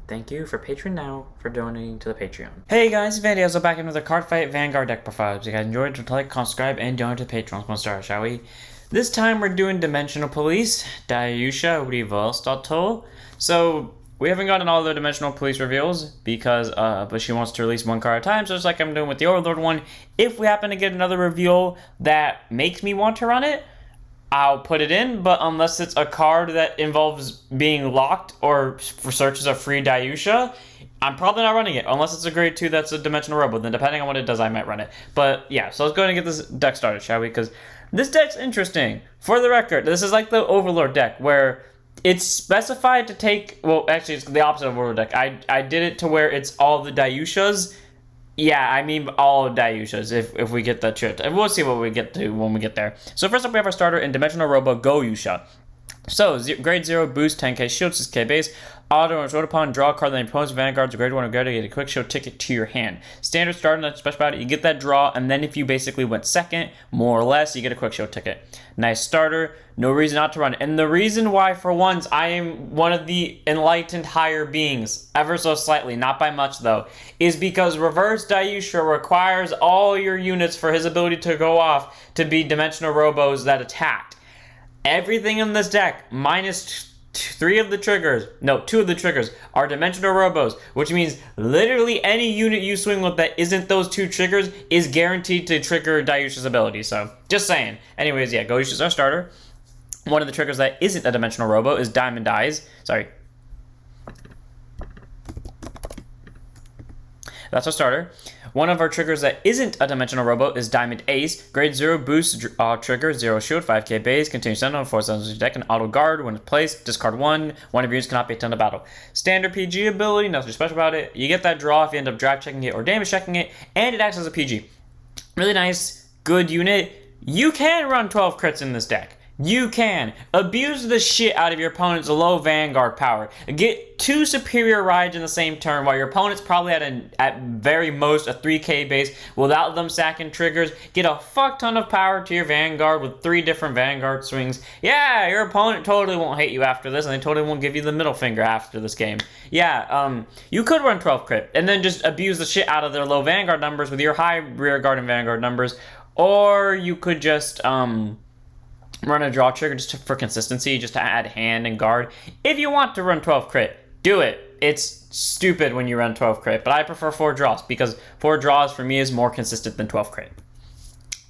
Thank you for Patreon now for donating to the Patreon. Hey guys, Vandy, so back into the Card Fight Vanguard deck profiles. If you guys enjoyed, don't like, subscribe, and donate to Patreon. Let's start, shall we? This time we're doing Dimensional Police, Daiyusha, Reverse.toll. So we haven't gotten all the Dimensional Police reveals because but she wants to release one card at a time, so it's like I'm doing with the Overlord one. If we happen to get another reveal that makes me want to run it, I'll put it in, but unless it's a card that involves being locked or for searches of free Daiyusha, I'm probably not running it. Unless it's a grade 2 that's a Dimensional Robo, then depending on what it does, I might run it. But yeah, so let's go ahead and get this deck started, shall we? Because this deck's interesting. For the record, this is like the Overlord deck, where it's specified to take, well, actually, it's the opposite of Overlord deck. I did it to where it's all the Daiyushas. Yeah, I mean all Daiyushas if we get that shit. And we'll see what we get to when we get there. So first up we have our starter in Dimensional Robo, Goyusha. So, grade 0 boost, 10k shield, 6k base. Auto and upon draw a card that opponent's vanguards grade 1 or greater, get a quick show ticket to your hand. Standard starter, nothing special about it. You get that draw, and then if you basically went second, more or less, you get a quick show ticket. Nice starter, no reason not to run. And the reason why, for once, I am one of the enlightened higher beings, ever so slightly, not by much though, is because Reverse Daiyusha requires all your units for his ability to go off to be Dimensional Robos that attacked. Everything in this deck, minus 2 of the triggers, are Dimensional Robos, which means literally any unit you swing with that isn't those 2 triggers is guaranteed to trigger Daiyusha's ability, so just saying. Anyways, yeah, Goyusha's our starter. One of the triggers that isn't a Dimensional Robo is Diamond Eyes. Sorry. That's our starter. One of our triggers that isn't a Dimensional Robo is Diamond Ace. Grade 0 boost trigger, 0 shield, 5k base, continues send on 4 sounds your deck, and auto guard. When it's placed, discard 1. One of your units cannot be attended to battle. Standard PG ability, nothing special about it. You get that draw if you end up drive checking it or damage checking it, and it acts as a PG. Really nice, good unit. You can run 12 crits in this deck. You can. Abuse the shit out of your opponent's low Vanguard power. Get 2 superior rides in the same turn while your opponent's probably at very most a 3k base without them sacking triggers. Get a fuck ton of power to your Vanguard with 3 different Vanguard swings. Yeah, your opponent totally won't hate you after this, and they totally won't give you the middle finger after this game. Yeah, you could run 12 crit and then just abuse the shit out of their low Vanguard numbers with your high rear guard and Vanguard numbers. Or you could just, run a draw trigger just for consistency, just to add hand and guard. If you want to run 12 crit, do it. It's stupid when you run 12 crit, but I prefer 4 draws because 4 draws for me is more consistent than 12 crit.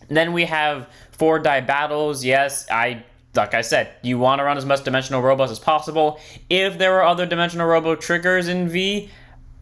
Then we have 4 die battles. Yes, like I said, you want to run as much Dimensional Robos as possible. If there were other Dimensional Robo triggers in V,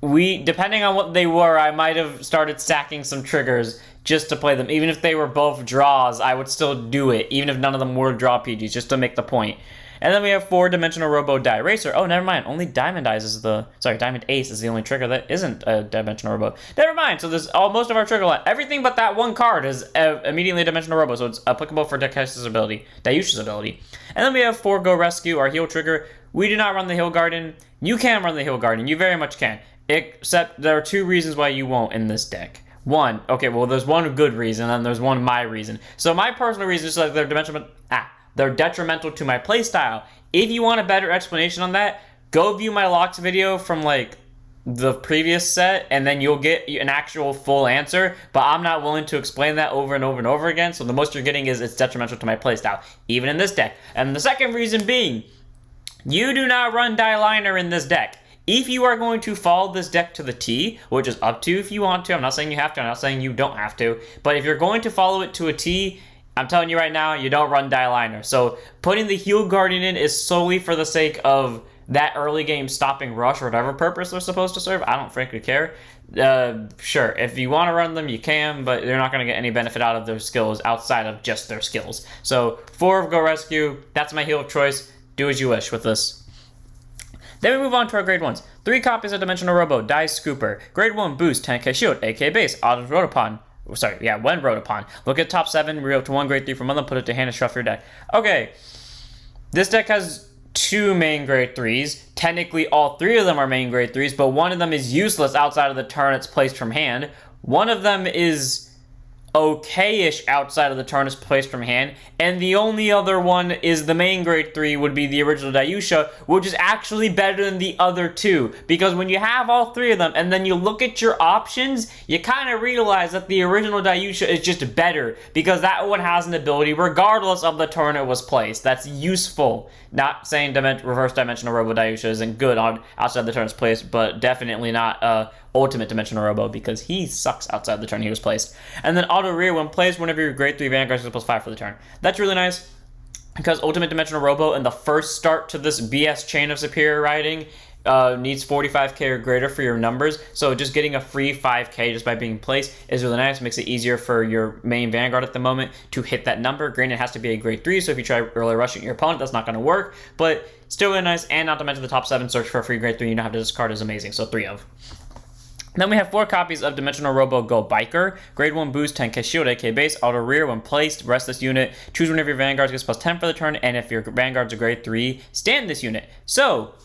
depending on what they were, I might have started stacking some triggers just to play them. Even if they were both draws, I would still do it, even if none of them were draw PGs, just to make the point. And then we have 4 Dimensional Robo Die Racer. Oh, never mind. Only Diamond Eyes is Diamond Ace is the only trigger that isn't a Dimensional Robo. Never mind. So there's most of our trigger line. Everything but that one card is immediately a Dimensional Robo, so it's applicable for Daiyusha's ability. And then we have 4 Go Rescue, our heal trigger. We do not run the Heal Garden. You can run the Heal Garden. You very much can. Except there are 2 reasons why you won't in this deck. One, okay, well, there's one good reason, and there's one my reason. So my personal reason is like they're detrimental to my playstyle. If you want a better explanation on that, go view my locks video from like the previous set, and then you'll get an actual full answer. But I'm not willing to explain that over and over and over again. So the most you're getting is it's detrimental to my playstyle, even in this deck. And the second reason being, you do not run Die Liner in this deck. If you are going to follow this deck to the T, which is up to you if you want to, I'm not saying you have to, I'm not saying you don't have to, but if you're going to follow it to a T, I'm telling you right now, you don't run Die Liner. So putting the Heal Guardian in is solely for the sake of that early game stopping rush or whatever purpose they're supposed to serve. I don't frankly care. Sure, if you want to run them, you can, but they're not going to get any benefit out of their skills outside of just their skills. So 4 of Go Rescue, that's my heal of choice. Do as you wish with this. Then we move on to our grade 1s. 3 copies of Dimensional Robo, Die Scooper. Grade 1 boost, 10k shield, 8k base, auto Rotapon. When Rotapon. Look at top 7, reveal up to 1 grade 3 from one of them, put it to hand and shuffle your deck. Okay, this deck has 2 main grade 3s. Technically, all 3 of them are main grade 3s, but one of them is useless outside of the turn it's placed from hand. One of them is okay-ish outside of the turn is placed from hand, and the only other one is the main grade 3 would be the original Daiyusha, which is actually better than the other two, because when you have all three of them and then you look at your options, you kind of realize that the original Daiyusha is just better, because that one has an ability regardless of the turn it was placed. That's useful. Not saying reverse dimensional Robo Daiyusha isn't good on outside the turn it's placed, but definitely not ultimate dimensional Robo, because he sucks outside the turn he was placed. And then auto rear when placed whenever your grade 3 Vanguard is +5 for the turn. That's really nice, because ultimate dimensional Robo in the first start to this BS chain of superior riding needs 45k or greater for your numbers, so just getting a free 5k just by being placed is really nice. Makes it easier for your main Vanguard at the moment to hit that number. Granted, it has to be a grade 3, so if you try early rushing your opponent, that's not going to work, but still really nice. And not to mention the top 7 search for a free grade 3 you don't have to discard is amazing, so 3 of. Then we have 4 copies of Dimensional Robo Go Biker. Grade 1 boost, 10k shield, 8k base, auto rear when placed, rest this unit, choose one of your Vanguards, gets +10 for the turn, and if your Vanguard's a grade 3, stand this unit. So,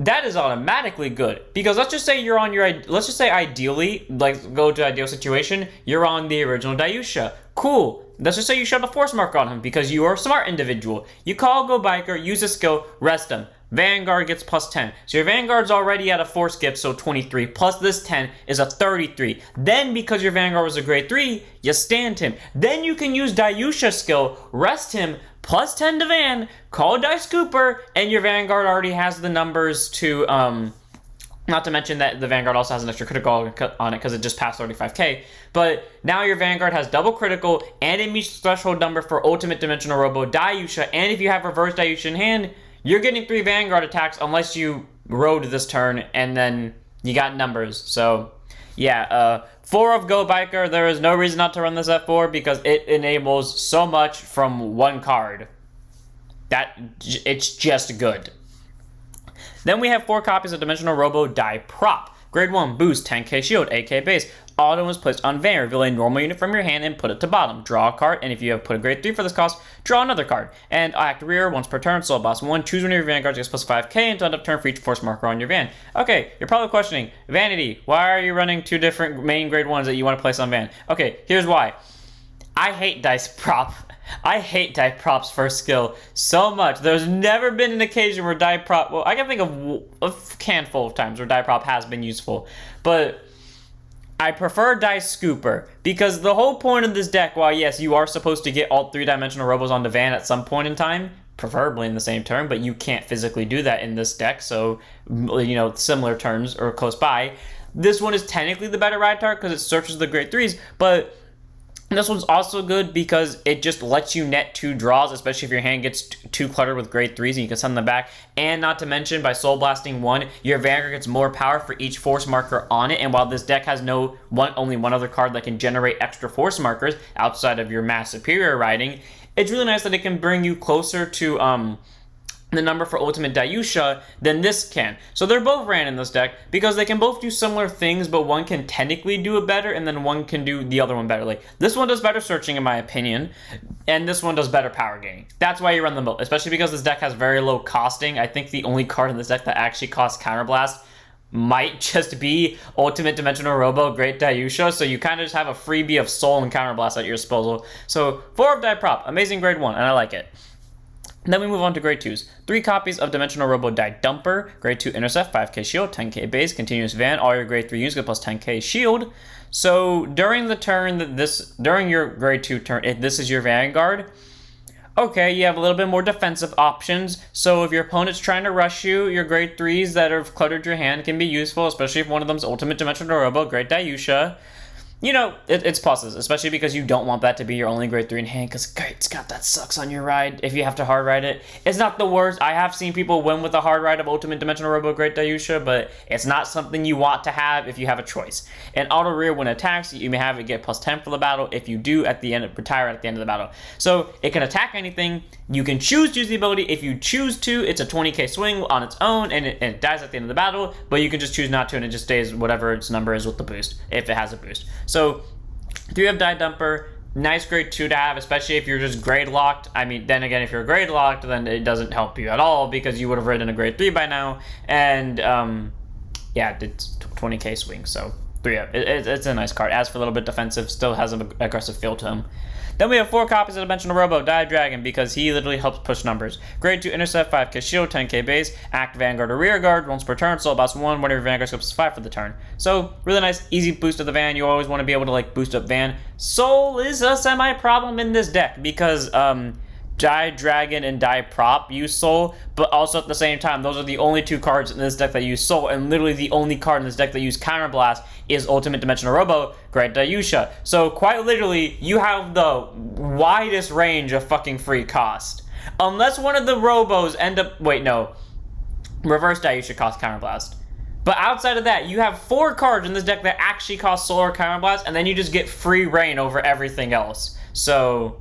that is automatically good, because let's just say you're on your, let's just say ideally, like go to ideal situation, you're on the original Daiyusha. Cool. Let's just say you shove a force marker on him because you are a smart individual. You call Go Biker, use a skill, rest him. Vanguard gets +10. So your Vanguard's already at a force gift, so 23, plus this 10 is a 33. Then because your Vanguard was a grade 3, you stand him. Then you can use Daiyusha skill, rest him, +10 to Van, call Dice Scooper, and your Vanguard already has the numbers to, not to mention that the Vanguard also has an extra critical on it because it just passed 35k. But now your Vanguard has double critical, and it meets the threshold number for Ultimate Dimensional Robo Daiyusha, and if you have Reverse Daiyusha in hand, you're getting 3 Vanguard attacks unless you rode this turn, and then you got numbers. So, yeah, 4 of Go Biker, there is no reason not to run this at 4 because it enables so much from one card. It's just good. Then we have 4 copies of Dimensional Robo Die Prop. Grade 1 boost, 10k shield, 8k base. Auto is placed on Van. Reveal a normal unit from your hand and put it to bottom. Draw a card, and if you have put a grade 3 for this cost, draw another card. And act rear once per turn, Soul Boss 1. Choose one of your Vanguards, gets +5k until end of turn for each force marker on your Van. Okay, you're probably questioning, Vanity, why are you running 2 different main grade 1s that you want to place on Van? Okay, here's why. I hate Dice Prop. I hate Die Prop's first skill so much. There's never been an occasion where Die Prop... Well, I can think of a handful of times where Die Prop has been useful. But I prefer Dice Scooper, because the whole point of this deck, while yes, you are supposed to get all 3-dimensional Robos onto Van at some point in time, preferably in the same turn, but you can't physically do that in this deck, so, you know, similar turns or close by. This one is technically the better ride target because it searches the grade 3s, but this one's also good because it just lets you net 2 draws, especially if your hand gets too cluttered with grade 3s and you can send them back. And not to mention, by Soul Blasting 1, your Vanguard gets more power for each force marker on it. And while this deck has only one other card that can generate extra force markers outside of your mass superior riding, it's really nice that it can bring you closer to the number for Ultimate Daiyusha than this can. So they're both ran in this deck because they can both do similar things, but one can technically do it better and then one can do the other one better. Like, this one does better searching in my opinion, and this one does better power gaining. That's why you run them both, especially because this deck has very low costing. I think the only card in this deck that actually costs Counterblast might just be Ultimate Dimensional Robo Great Daiyusha, so you kind of just have a freebie of Soul and Counterblast at your disposal. So 4 of Die Prop, amazing grade 1, and I like it. Then we move on to grade 2s. 3 copies of Dimensional Robo Die Dumper. Grade 2 Intercept, 5k shield, 10k base, continuous Van. All your grade 3 units get +10k shield. So during the turn during your grade 2 turn, if this is your Vanguard, okay, you have a little bit more defensive options. So if your opponent's trying to rush you, your grade 3s that have cluttered your hand can be useful, especially if one of them's Ultimate Dimensional Robo Great Daiyusha. You know, it's pluses, especially because you don't want that to be your only grade 3 in hand, because Great Scott, that sucks on your ride if you have to hard ride it. It's not the worst. I have seen people win with a hard ride of Ultimate Dimensional Robo Great Daiyusha, but it's not something you want to have if you have a choice. And auto rear when it attacks, you may have it get +10 for the battle. If you do, retire at the end of the battle. So it can attack anything. You can choose to use the ability. If you choose to, it's a 20k swing on its own, and it dies at the end of the battle, but you can just choose not to, and it just stays whatever its number is with the boost, if it has a boost. So 3 of Die Dumper, nice grade 2 to have, especially if you're just grade locked. I mean, then again, if you're grade locked, then it doesn't help you at all because you would have ridden a grade 3 by now. And yeah, it's 20k swing, so 3-up. It's a nice card. Adds for a little bit defensive, still has an aggressive feel to him. Then we have 4 copies of Dimensional Robo, Dire Dragon, because he literally helps push numbers. Grade 2 Intercept, 5k shield, 10k base, act Vanguard or Rear Guard once per turn, Soul Boss 1, whenever your Vanguard skips 5 for the turn. So, really nice, easy boost of the Van. You always want to be able to, like, boost up Van. Soul is a semi-problem in this deck, because, Die Dragon and Die Prop use Soul, but also at the same time, those are the only 2 cards in this deck that use Soul, and literally the only card in this deck that use Counterblast is Ultimate Dimensional Robo, Great Daiyusha. So quite literally, you have the widest range of fucking free cost. Unless one of the Robos end up... Wait, no. Reverse Daiyusha costs Counterblast. But outside of that, you have 4 cards in this deck that actually cost Soul or Counterblast, and then you just get free reign over everything else. So...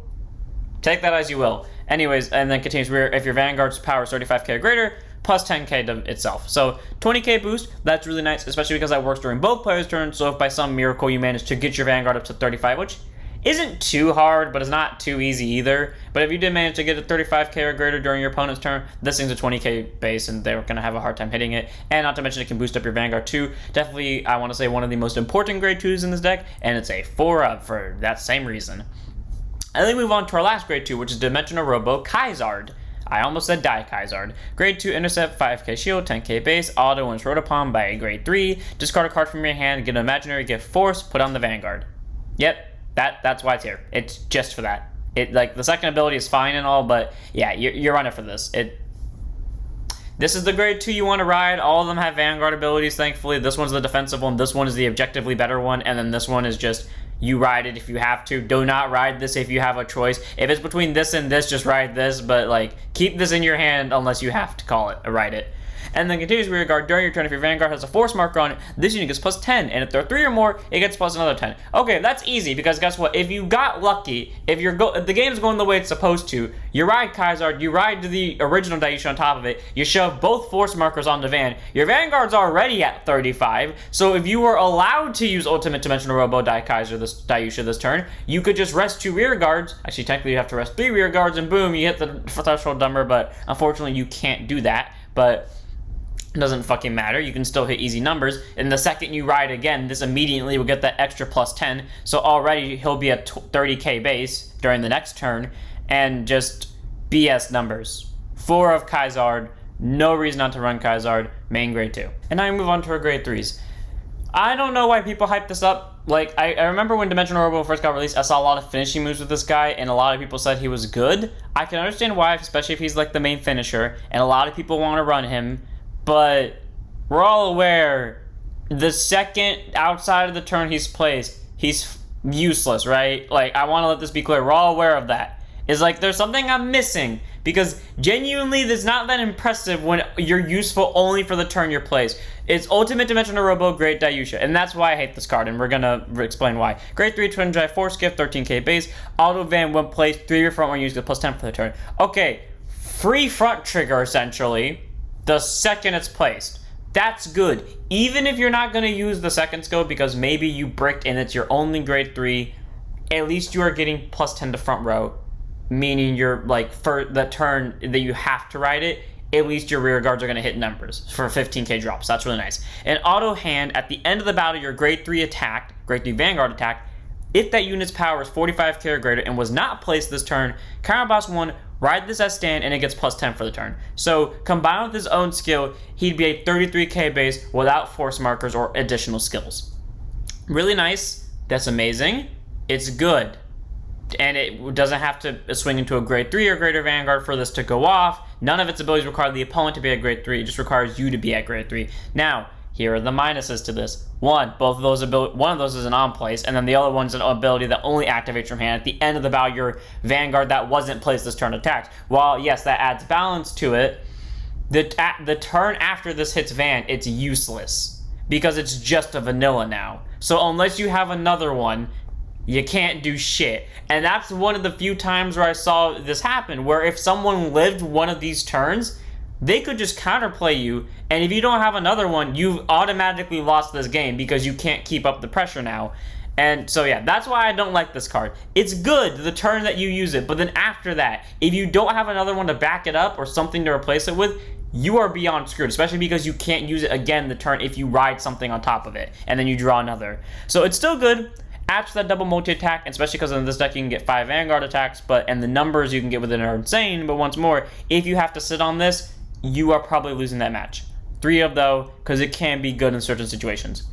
take that as you will. Anyways, and then continues where if your Vanguard's power is 35k or greater, plus 10k to itself. So 20k boost, that's really nice, especially because that works during both players' turns. So if by some miracle you manage to get your Vanguard up to 35, which isn't too hard, but it's not too easy either. But if you did manage to get a 35k or greater during your opponent's turn, this thing's a 20k base, and they're going to have a hard time hitting it. And not to mention it can boost up your Vanguard too. Definitely, I want to say one of the most important grade 2s in this deck, and it's a 4-up for that same reason. And then we move on to our last grade 2, which is Dimensional Robo Kaizard. I almost said Die Kaizard. Grade 2 Intercept, 5k shield, 10k base, auto when it's rode upon by a grade 3. Discard a card from your hand, get an imaginary gift force, put on the Vanguard. Yep, that's why it's here. It's just for that. Like, the second ability is fine and all, but yeah, you're running for this. This is the grade 2 you want to ride. All of them have Vanguard abilities, thankfully. This one's the defensive one, this one is the objectively better one, and then this one is just... you ride it if you have to. Do not ride this if you have a choice. If it's between this and this, just ride this. But, like, keep this in your hand unless you have to call it or ride it. And then continues Rear Guard. During your turn, if your Vanguard has a force marker on it, this unit gets plus 10. And if there are 3 or more, it gets plus another 10. Okay, that's easy because guess what? If you got lucky, if the game's going the way it's supposed to, you ride Kaizard, you ride the original Daiyusha on top of it, you shove both force markers on the Van, your Vanguard's already at 35. So if you were allowed to use Ultimate Dimensional Robo Daiyusha this turn, you could just rest 2 Rear Guards. Actually, technically you have to rest 3 Rear Guards and boom, you hit the threshold number, but unfortunately you can't do that. But it doesn't fucking matter. You can still hit easy numbers. And the second you ride again, this immediately will get that extra plus 10. So already he'll be at 30k base during the next turn. And just BS numbers. 4 of Kaizard. No reason not to run Kaizard. Main grade 2. And now we move on to our grade 3s. I don't know why people hype this up. Like, I remember when Dimensional Robo first got released, I saw a lot of finishing moves with this guy, and a lot of people said he was good. I can understand why, especially if he's like the main finisher, and a lot of people want to run him. But we're all aware, the second outside of the turn he's placed, he's useless, right? Like, I want to let this be clear. We're all aware of that. It's like, there's something I'm missing. Because genuinely, it's not that impressive when you're useful only for the turn you're placed. It's Ultimate Dimensional Robo, Great Daiyusha. And that's why I hate this card, and we're going to explain why. Grade 3 Twin Drive Force Gift, 13k base. Auto Van when placed, 3 your front one use, get plus 10 for the turn. Okay, free front trigger, essentially. The second it's placed. That's good. Even if you're not going to use the second skill because maybe you bricked and it's your only grade 3, at least you are getting plus 10 to front row. Meaning you're, like, for the turn that you have to ride it, at least your rear guards are going to hit numbers for 15k drops. That's really nice. And auto hand, at the end of the battle, your grade 3 attack, grade 3 Vanguard attack, if that unit's power is 45k or greater and was not placed this turn, Counter Boss 1, ride this as stand, and it gets plus 10 for the turn. So, combined with his own skill, he'd be a 33k base without force markers or additional skills. Really nice. That's amazing. It's good. And it doesn't have to swing into a grade 3 or greater Vanguard for this to go off. None of its abilities require the opponent to be at grade 3. It just requires you to be at grade 3. Now, here are the minuses to this. One of those is an on place, and then the other one's an ability that only activates from hand. At the end of the battle, your Vanguard that wasn't placed this turn attacks. While, yes, that adds balance to it, the turn after this hits Van, it's useless. Because it's just a vanilla now. So unless you have another one, you can't do shit. And that's one of the few times where I saw this happen, where if someone lived one of these turns, they could just counterplay you, and if you don't have another one, you've automatically lost this game because you can't keep up the pressure now. And so yeah, that's why I don't like this card. It's good the turn that you use it, but then after that, if you don't have another one to back it up or something to replace it with, you are beyond screwed, especially because you can't use it again the turn if you ride something on top of it, and then you draw another. So it's still good. After that double multi-attack, especially because in this deck you can get 5 Vanguard attacks, and the numbers you can get with it are insane, but once more, if you have to sit on this, you are probably losing that match. 3 of though, because it can be good in certain situations.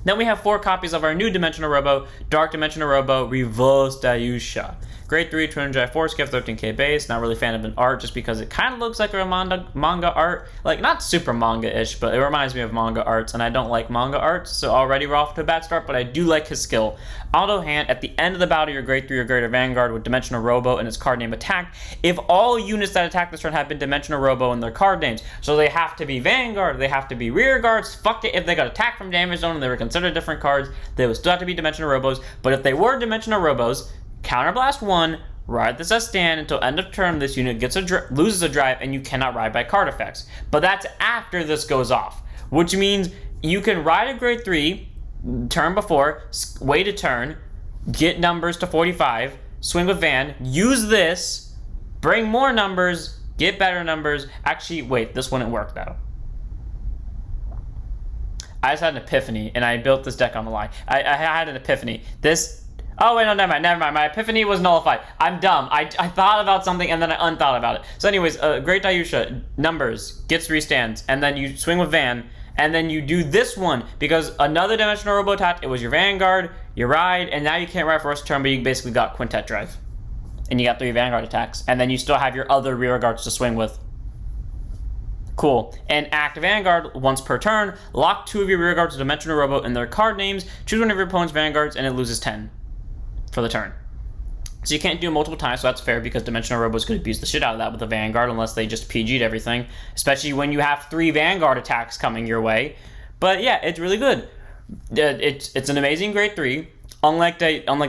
Then we have 4 copies of our new Dimensional Robo, Dark Dimensional Robo, Reverse Daiyusha. Grade 3, 204, skiff 13k base. Not really a fan of an art just because it kind of looks like a manga art. Like, not super manga-ish, but it reminds me of manga arts, and I don't like manga arts, so already we're off to a bad start, but I do like his skill. Auto hand, at the end of the battle, your grade 3 or greater Vanguard with Dimensional Robo and its card name attack. If all units that attack this turn have been Dimensional Robo in their card names, so they have to be Vanguard, they have to be Rear Guards, fuck it, if they got attacked from damage zone and they were considered different cards, they would still have to be Dimensional Robos, but if they were Dimensional Robos, Counterblast 1, ride this as stand until end of turn. This unit loses a drive, and you cannot ride by card effects. But that's after this goes off, which means you can ride a grade 3 turn before, wait a turn, get numbers to 45, swing with Van, use this, bring more numbers, get better numbers. Actually, wait, this wouldn't work though. I just had an epiphany, and I built this deck on the lie. I had an epiphany. Oh, wait, no, never mind. My epiphany was nullified. I'm dumb. I thought about something, and then I unthought about it. So anyways, Great Daiyusha, numbers, gets 3 stands, and then you swing with Van, and then you do this one, because another Dimensional Robo attack, it was your Vanguard, your ride, and now you can't ride for first turn, but you basically got Quintet Drive. And you got 3 Vanguard attacks, and then you still have your other rear guards to swing with. Cool. And act Vanguard once per turn, lock 2 of your rear guards to Dimensional Robo in their card names, choose one of your opponent's Vanguards, and it loses 10. For the turn. So you can't do it multiple times, so that's fair because Dimensional Robo's could abuse the shit out of that with the Vanguard unless they just PG'd everything, especially when you have 3 Vanguard attacks coming your way. But yeah, it's really good. It's an amazing grade 3. Unlike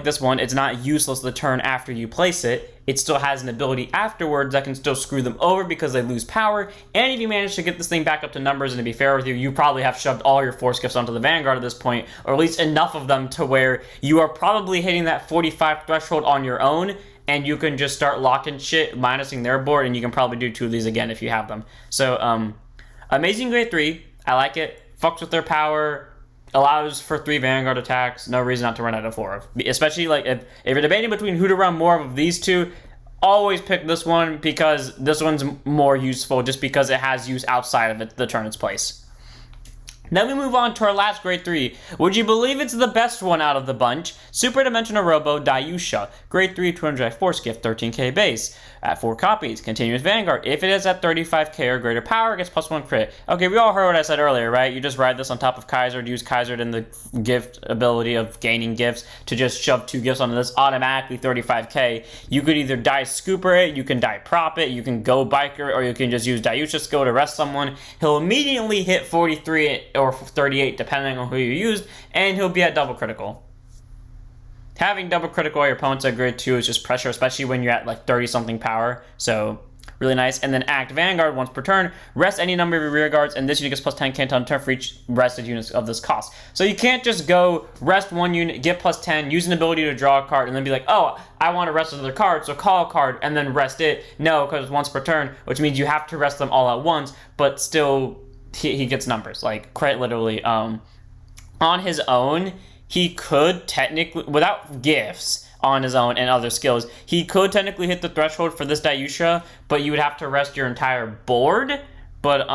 this one, it's not useless the turn after you place it. It still has an ability afterwards that can still screw them over because they lose power. And if you manage to get this thing back up to numbers, and to be fair with you, you probably have shoved all your force gifts onto the Vanguard at this point, or at least enough of them to where you are probably hitting that 45 threshold on your own, and you can just start locking shit, minusing their board, and you can probably do 2 of these again if you have them. So, amazing grade 3. I like it. Fucks with their power. Allows for 3 Vanguard attacks. No reason not to run out of 4 of. Especially like if you're debating between who to run more of these 2, always pick this one because this one's more useful just because it has use outside of the turn its place. Then we move on to our last grade 3. Would you believe it's the best one out of the bunch? Super Dimensional Robo Daiyusha. Grade 3, 204 skiff, 13k base. At 4 copies. Continuous Vanguard. If it is at 35k or greater power, it gets +1 crit. Okay, we all heard what I said earlier, right? You just ride this on top of Kaiser, use Kaiser in the gift ability of gaining gifts to just shove 2 gifts onto this, automatically 35k. You could either die Scooper it, you can die Prop it, you can go Biker, or you can just use Daiyusha skill to rest someone. He'll immediately hit 43 or 38 depending on who you used, and he'll be at double critical. Having double critical your opponents at grade 2 is just pressure, especially when you're at like 30 something power, so really nice. And then act Vanguard once per turn, rest any number of your rear guards, and this unit gets +10k on turn for each rested units of this cost. So you can't just go rest one unit, get +10, use an ability to draw a card, and then be like, oh, I want to rest another card, so call a card and then rest it. No, because it's once per turn, which means you have to rest them all at once, but still he gets numbers, like quite literally. On his own, he could technically, without gifts on his own and other skills, he could technically hit the threshold for this Daiyusha, but you would have to rest your entire board, but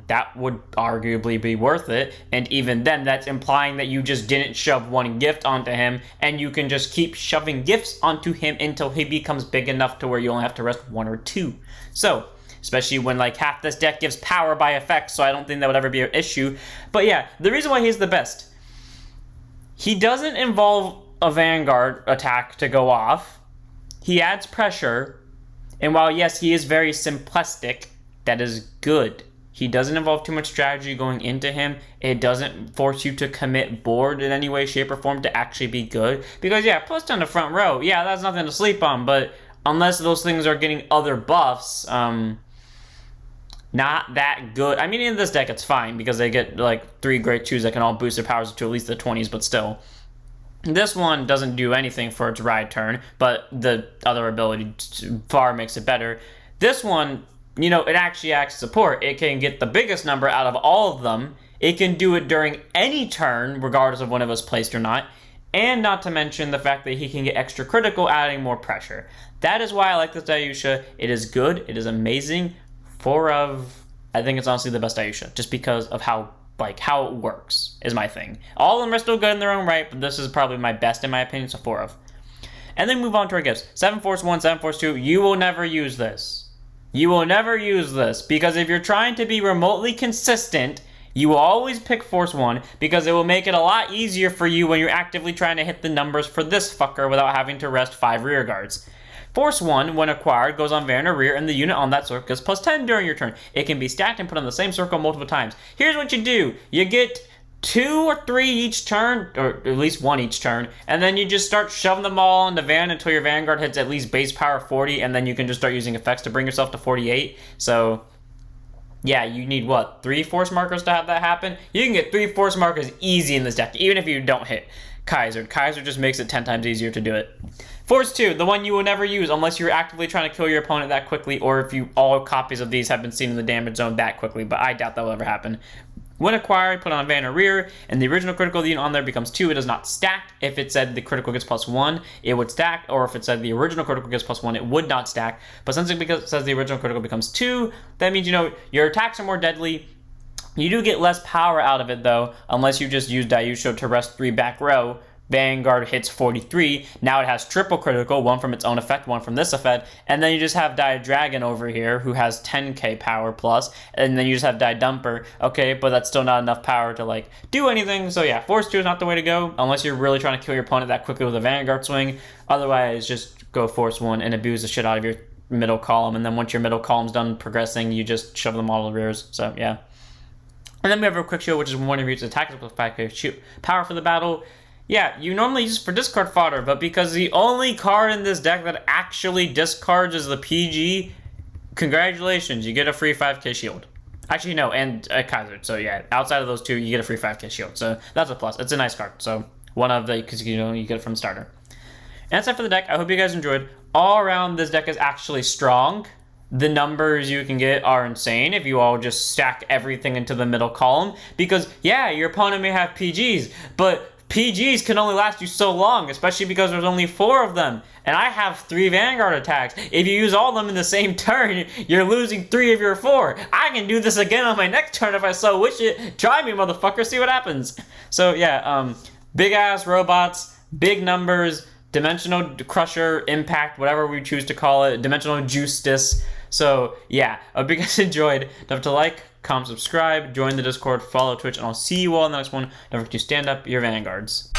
that would arguably be worth it, and even then, that's implying that you just didn't shove 1 gift onto him, and you can just keep shoving gifts onto him until he becomes big enough to where you only have to rest 1 or 2. So, especially when like half this deck gives power by effect, so I don't think that would ever be an issue. But yeah, the reason why he's the best, he doesn't involve a Vanguard attack to go off. He adds pressure, and while yes, he is very simplistic, that is good. He doesn't involve too much strategy going into him. It doesn't force you to commit board in any way, shape, or form to actually be good. Because yeah, +10 to front row, yeah, that's nothing to sleep on, but unless those things are getting other buffs, not that good. I mean, in this deck, it's fine because they get like 3 grade 2s that can all boost their powers to at least the 20s, but still. This one doesn't do anything for its ride turn, but the other ability far makes it better. This one you know, it actually acts as support. It can get the biggest number out of all of them. It can do it during any turn, regardless of when it was placed or not. And not to mention the fact that he can get extra critical, adding more pressure. That is why I like this Daiyusha. It is good. It is amazing. I think it's honestly the best Daiyusha, just because of how it works is my thing. All of them are still good in their own right, but this is probably my best in my opinion, so 4 of. And then move on to our gifts. 7 Force 1, 7 Force 2. You will never use this. You will never use this, because if you're trying to be remotely consistent, you will always pick Force 1, because it will make it a lot easier for you when you're actively trying to hit the numbers for this fucker without having to rest 5 rear guards. Force 1, when acquired, goes on Vanner rear, and the unit on that circle gets plus 10 during your turn. It can be stacked and put on the same circle multiple times. Here's what you do. You get 2 or 3 each turn, or at least 1 each turn, and then you just start shoving them all into Van until your Vanguard hits at least base power 40, and then you can just start using effects to bring yourself to 48. So, yeah, you need, what, 3 force markers to have that happen? You can get 3 force markers easy in this deck, even if you don't hit Kaiser. Kaiser just makes it 10 times easier to do it. Force 2, the one you will never use unless you're actively trying to kill your opponent that quickly, or if all copies of these have been seen in the damage zone that quickly, but I doubt that will ever happen. When acquired, put on Vanner rear, and the original critical unit on there becomes 2. It does not stack. If it said the critical gets plus 1, it would stack, or if it said the original critical gets plus 1, it would not stack. But since it says the original critical becomes 2, that means, you know, your attacks are more deadly. You do get less power out of it, though, unless you just use Daiyusha to rest 3 back row. Vanguard hits 43. Now it has triple critical, 1 from its own effect, 1 from this effect, and then you just have Dragon over here who has 10k power plus, and then you just have Dumper. Okay, but that's still not enough power to like do anything. So yeah, Force 2 is not the way to go unless you're really trying to kill your opponent that quickly with a Vanguard swing. Otherwise, just go Force 1 and abuse the shit out of your middle column, and then once your middle column's done progressing, you just shove them all to the rears. So yeah. And then we have a quick show, which is one of your attacks with 5k shoot power for the battle. Yeah, you normally use for discard fodder, but because the only card in this deck that actually discards is the PG, congratulations, you get a free 5k shield. Actually, no, and a Kaiser. So yeah, outside of those 2, you get a free 5k shield. So that's a plus. It's a nice card. So one of the, because you know, you get it from the starter. And that's it for the deck. I hope you guys enjoyed. All around, this deck is actually strong. The numbers you can get are insane if you all just stack everything into the middle column. Because, yeah, your opponent may have PGs, but PGs can only last you so long, especially because there's only 4 of them. And I have 3 Vanguard attacks. If you use all of them in the same turn, you're losing 3 of your 4. I can do this again on my next turn if I so wish it. Try me, motherfucker, see what happens. So yeah, big ass robots, big numbers, dimensional crusher, impact, whatever we choose to call it, dimensional justice. So yeah, I hope you guys enjoyed. Don't forget to like, comment, subscribe, join the Discord, follow Twitch, and I'll see you all in the next one. Don't forget to stand up your Vanguards.